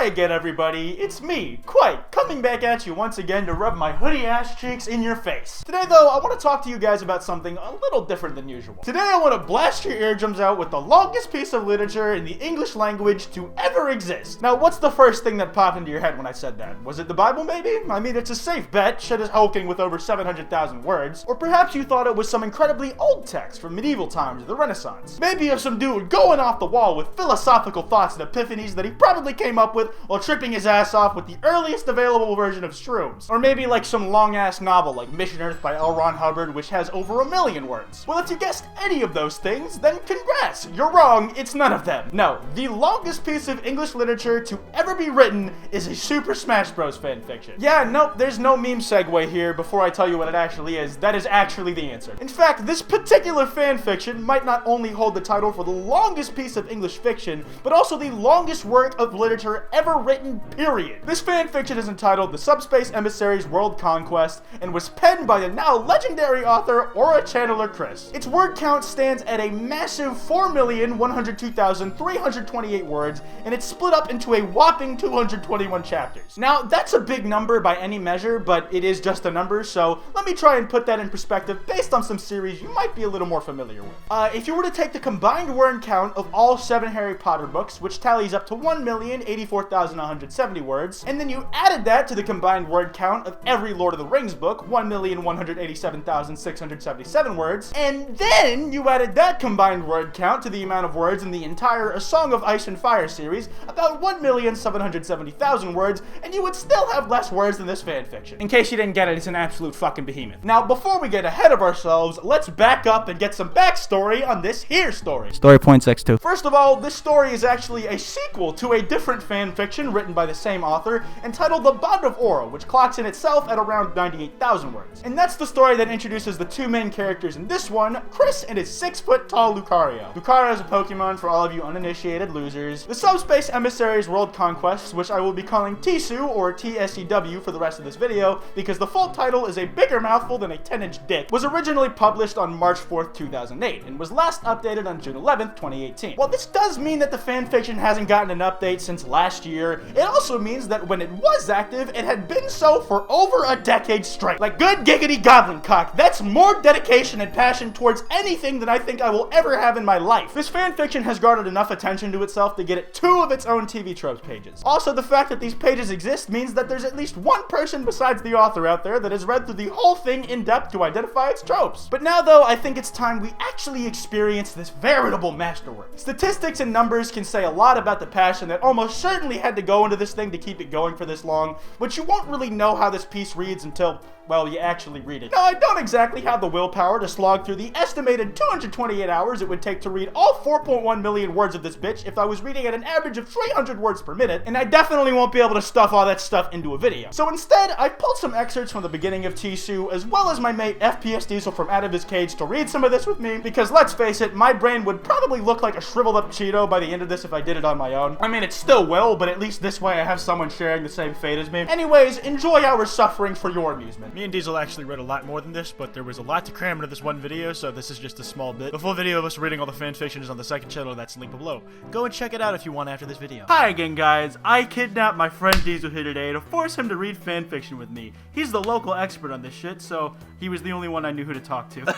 Hi again, everybody. It's me, Kwite, coming back at you once again to rub my hoodie ass cheeks in your face. Today, though, I want to talk to you guys about something a little different than usual. Today, I want to blast your eardrums out with the longest piece of literature in the English language to ever exist. Now, what's the first thing that popped into your head when I said that? Was it the Bible, maybe? I mean, it's a safe bet. Shit is hulking with over 700,000 words. Or perhaps you thought it was some incredibly old text from medieval times or the Renaissance. Maybe of some dude going off the wall with philosophical thoughts and epiphanies that he probably came up with while tripping his ass off with the earliest available version of shrooms. Or maybe like some long-ass novel like Mission Earth by L. Ron Hubbard, which has over 1 million words. Well, if you guessed any of those things, then congrats! You're wrong, it's none of them. No, the longest piece of English literature to ever be written is a Super Smash Bros. Fanfiction. Yeah, nope, there's no meme segue here before I tell you what it actually is. That is actually the answer. In fact, this particular fanfiction might not only hold the title for the longest piece of English fiction, but also the longest work of literature ever written, period. This fanfiction is entitled The Subspace Emissaries World Conquest and was penned by the now legendary author Aura Chandler Chris. Its word count stands at a massive 4,102,328 words, and it's split up into a whopping 221 chapters. Now, that's a big number by any measure, but it is just a number, so let me try and put that in perspective based on some series you might be a little more familiar with. If you were to take the combined word count of all 7 Harry Potter books, which tallies up to 1,084,170 words, and then you added that to the combined word count of every Lord of the Rings book, 1,187,677 words, and then you added that combined word count to the amount of words in the entire A Song of Ice and Fire series, about 1,770,000 words, and you would still have less words than this fanfiction. In case you didn't get it, it's an absolute fucking behemoth. Now, before we get ahead of ourselves, let's back up and get some backstory on this here story. Story points X2. First of all, this story is actually a sequel to a different fanfiction written by the same author entitled The Bond of Aura, which clocks in itself at around 98,000 words. And that's the story that introduces the 2 main characters in this one, Chris and his 6-foot-tall Lucario. Lucario is a Pokemon for all of you uninitiated losers. The Subspace Emissaries World Conquest, which I will be calling TSEW or TSEW for the rest of this video, because the full title is a bigger mouthful than a 10-inch dick, was originally published on March 4th, 2008, and was last updated on June 11th, 2018. While this does mean that the fanfiction hasn't gotten an update since last year, it also means that when it was active, it had been so for over a decade straight. Like, good giggity goblin cock, that's more dedication and passion towards anything than I think I will ever have in my life. This fanfiction has garnered enough attention to itself to get it 2 of its own TV Tropes pages. Also, the fact that these pages exist means that there's at least one person besides the author out there that has read through the whole thing in depth to identify its tropes. But now, though, I think it's time we actually experience this veritable masterwork. Statistics and numbers can say a lot about the passion that almost certainly had to go into this thing to keep it going for this long, but you won't really know how this piece reads until, well, you actually read it. Now, I don't exactly have the willpower to slog through the estimated 228 hours it would take to read all 4.1 million words of this bitch if I was reading at an average of 300 words per minute, and I definitely won't be able to stuff all that stuff into a video. So instead, I pulled some excerpts from the beginning of TSU, as well as my mate FPS Diesel from Out of His Cage to read some of this with me, because let's face it, my brain would probably look like a shriveled up Cheeto by the end of this if I did it on my own. I mean, it still will, but at least this way I have someone sharing the same fate as me. Anyways, enjoy our suffering for your amusement. Me and Diesel actually read a lot more than this, but there was a lot to cram into this one video, so this is just a small bit. The full video of us reading all the fanfiction is on the second channel, that's linked below. Go and check it out if you want after this video. Hi again, guys. I kidnapped my friend Diesel here today to force him to read fanfiction with me. He's the local expert on this shit, so he was the only one I knew who to talk to.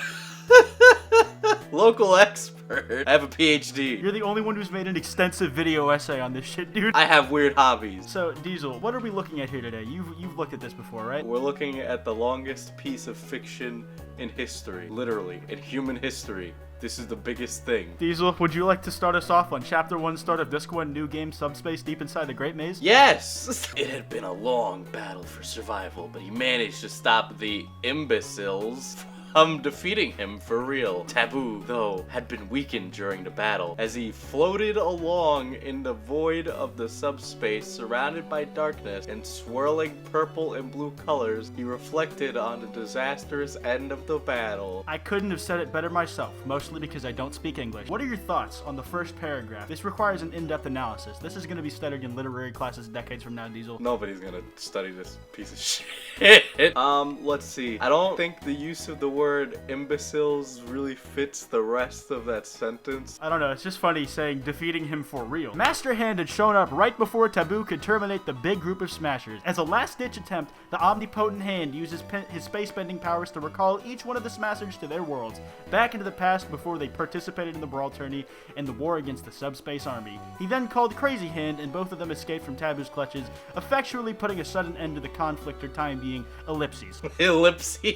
Local expert. I have a PhD. You're the only one who's made an extensive video essay on this shit, dude. I have weird hobbies. So, Diesel, what are we looking at here today? You've looked at this before, right? We're looking at the longest piece of fiction in history. Literally, in human history. This is the biggest thing. Diesel, would you like to start us off on Chapter 1, Start of Disc 1, New Game, Subspace, Deep Inside the Great Maze? Yes! It had been a long battle for survival, but he managed to stop the imbeciles from defeating him for real. Taboo, though, had been weakened during the battle. As he floated along in the void of the subspace, surrounded by darkness and swirling purple and blue colors, he reflected on the disastrous end of the battle. I couldn't have said it better myself, mostly because I don't speak English. What are your thoughts on the first paragraph? This requires an in-depth analysis. This is going to be studied in literary classes decades from now, Diesel. Nobody's gonna study this piece of shit. Let's see. I don't think the use of the word word imbeciles really fits the rest of that sentence. I don't know, it's just funny saying defeating him for real. Master Hand had shown up right before Taboo could terminate the big group of smashers. As a last-ditch attempt, the omnipotent Hand uses his space-bending powers to recall each one of the smashers to their worlds, back into the past before they participated in the Brawl Tourney and the war against the Subspace Army. He then called Crazy Hand, and both of them escaped from Taboo's clutches, effectually putting a sudden end to the conflict for time being. Ellipses. Ellipses.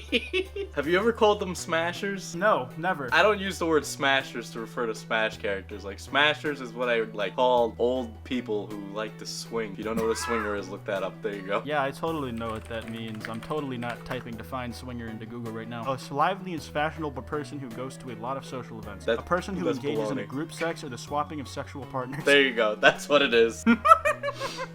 Have you ever called them smashers? No, never. I don't use the word smashers to refer to Smash characters. Like, smashers is what I would like call old people who like to swing. If you don't know what a swinger is, look that up. There you go. Yeah, I totally know what that means. I'm totally not typing define swinger into Google right now. A lively and fashionable person who goes to a lot of social events. A person who engages in a group sex or the swapping of sexual partners. There you go. That's what it is.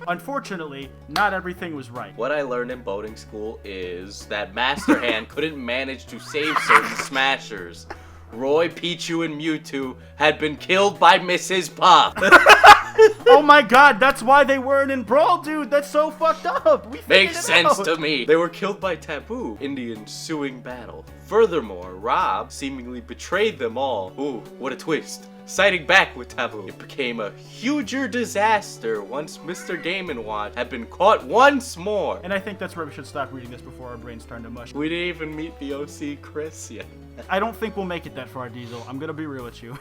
Unfortunately, not everything was right. What I learned in boating school is that Master Hand couldn't manage to save certain smashers. Roy, Pichu, and Mewtwo had been killed by Mrs. Pop. Oh my god, that's why they weren't in Brawl, dude. That's so fucked up. We Makes sense to me. They were killed by Taboo in the ensuing battle. Furthermore, Rob seemingly betrayed them all. Ooh, what a twist. Siding back with Taboo. It became a huger disaster once Mr. Game & Watch had been caught once more. And I think that's where we should stop reading this before our brains turn to mush. We didn't even meet the OC Chris yet. I don't think we'll make it that far, Diesel. I'm gonna be real with you.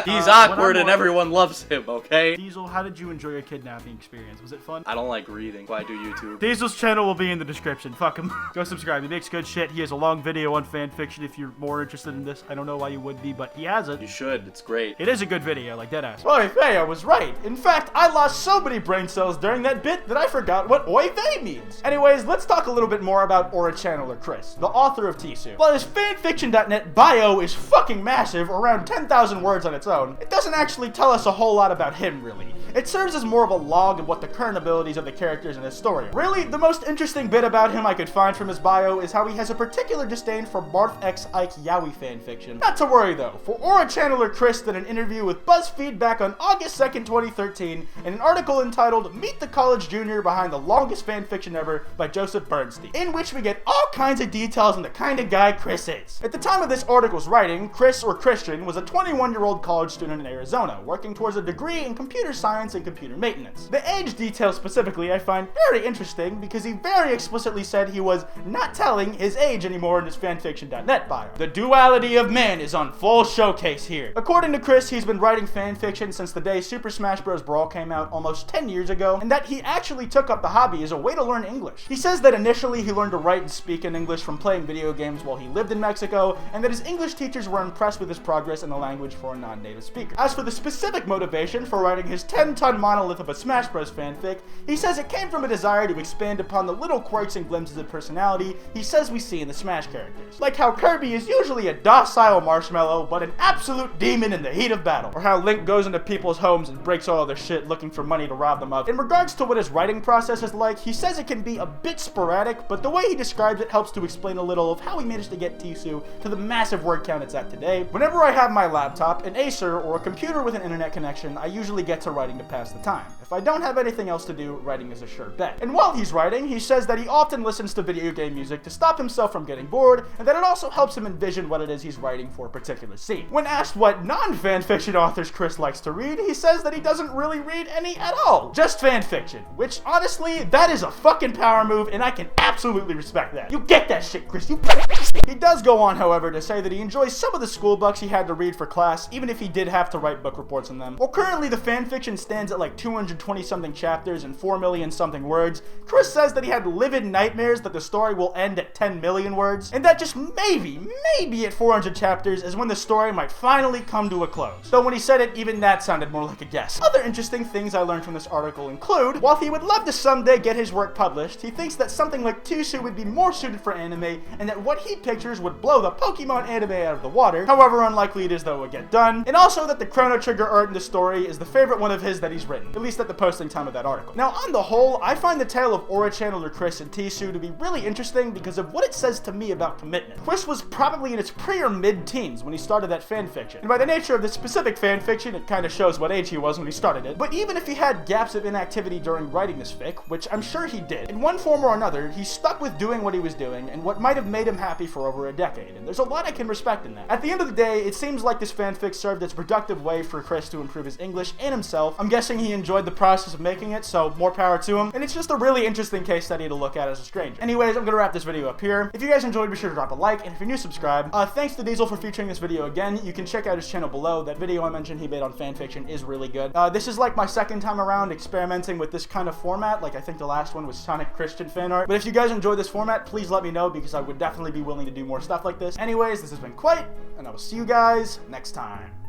He's awkward and everyone loves him, okay? Diesel, how did you enjoy your kidnapping experience? Was it fun? I don't like reading, so I do YouTube. Diesel's channel will be in the description. Fuck him. Go subscribe. He makes good shit. He has a long video on FanFiction if you're more interested in this. I don't know why you would be, but he has it. You should. It's great. It is a good video, like deadass. Oy vey, I was right. In fact, I lost so many brain cells during that bit that I forgot what oy vey means. Anyways, let's talk a little bit more about Aura Channeler Chris, the author of Tisu. While his fanfiction.net bio is fucking massive, around 10,000 words on its own, it doesn't actually tell us a whole lot about him, really. It serves as more of a log of what the current abilities of the characters in his story are. Really, the most interesting bit about him I could find from his bio is how he has a particular disdain for Marth X Ike Yaoi fanfiction. Not to worry though, for Aura Channeler Chris did an interview with BuzzFeed back on August 2nd, 2013, in an article entitled Meet the College Junior Behind the Longest Fanfiction Ever by Joseph Bernstein, in which we get all kinds of details on the kind of guy Chris is. At the time of this article's writing, Chris, or Christian, was a 21-year-old college student in Arizona, working towards a degree in computer science and computer maintenance. The age details specifically I find very interesting because he very explicitly said he was not telling his age anymore in his fanfiction.net bio. The duality of man is on full showcase here. According to Chris, he's been writing fanfiction since the day Super Smash Bros. Brawl came out almost 10 years ago, and that he actually took up the hobby as a way to learn English. He says that initially he learned to write and speak in English from playing video games while he lived in Mexico, and that his English teachers were impressed with his progress in the language for a non-native speaker. As for the specific motivation for writing his 10-ton monolith of a Smash Bros. Fanfic, he says it came from a desire to expand upon the little quirks and glimpses of personality he says we see in the Smash characters. Like how Kirby is usually a docile marshmallow, but an absolute demon in the heat of battle. Or how Link goes into people's homes and breaks all their shit looking for money to rob them of. In regards to what his writing process is like, he says it can be a bit sporadic, but the way he describes it helps to explain a little of how he managed to get Tisu to the massive word count it's at today. Whenever I have my laptop, an Acer, or a computer with an internet connection, I usually get to writing to pass the time. If I don't have anything else to do, writing is a sure bet. And while he's writing, he says that he often listens to video game music to stop himself from getting bored, and that it also helps him envision what it is he's writing for a particular scene. When asked what non-fanfiction authors Chris likes to read, he says that he doesn't really read any at all. Just fanfiction. Which, honestly, that is a fucking power move, and I can absolutely respect that. You get that shit, Chris. You get that shit. He does go on, however, to say that he enjoys some of the school books he had to read for class, even if he did have to write book reports on them. Well, currently the fanfiction stands at like 220-something chapters and 4 million something words. Chris says that he had livid nightmares that the story will end at 10 million words, and that just maybe at 400 chapters is when the story might finally come to a close. Though when he said it, even that sounded more like a guess. Other interesting things I learned from this article include, while he would love to someday get his work published, he thinks that something like Tisu would be more suited for anime, and that what he pictures would blow the Pokemon anime out of the water, however unlikely it is that it would get done, and also that the Chrono Trigger art in the story is the favorite one of his that he's written, at least at the posting time of that article. Now, on the whole, I find the tale of Aura Channeler Chris and Tisu to be really interesting because of what it says to me about commitment. Chris was probably in his pre or mid-teens when he started that fanfiction, and by the nature of this specific fanfiction, it kind of shows what age he was when he started it. But even if he had gaps of inactivity during writing this fic, which I'm sure he did, in one form or another, he stuck with doing what he was doing and what might have made him happy for over a decade. interested in. There's a lot I can respect in that. At the end of the day, it seems like this fanfic served as a productive way for Chris to improve his English and himself. I'm guessing he enjoyed the process of making it, so more power to him. And it's just a really interesting case study to look at as a stranger. Anyways, I'm gonna wrap this video up here. If you guys enjoyed, be sure to drop a like, and if you're new, subscribe. Thanks to Diesel for featuring this video again. You can check out his channel below. That video I mentioned he made on FanFiction is really good. This is like my second time around experimenting with this kind of format. Like, I think the last one was Sonic Christian fan art. But if you guys enjoy this format, please let me know, because I would definitely be willing to do more stuff like this. Anyways, this has been Kwite, and I will see you guys next time.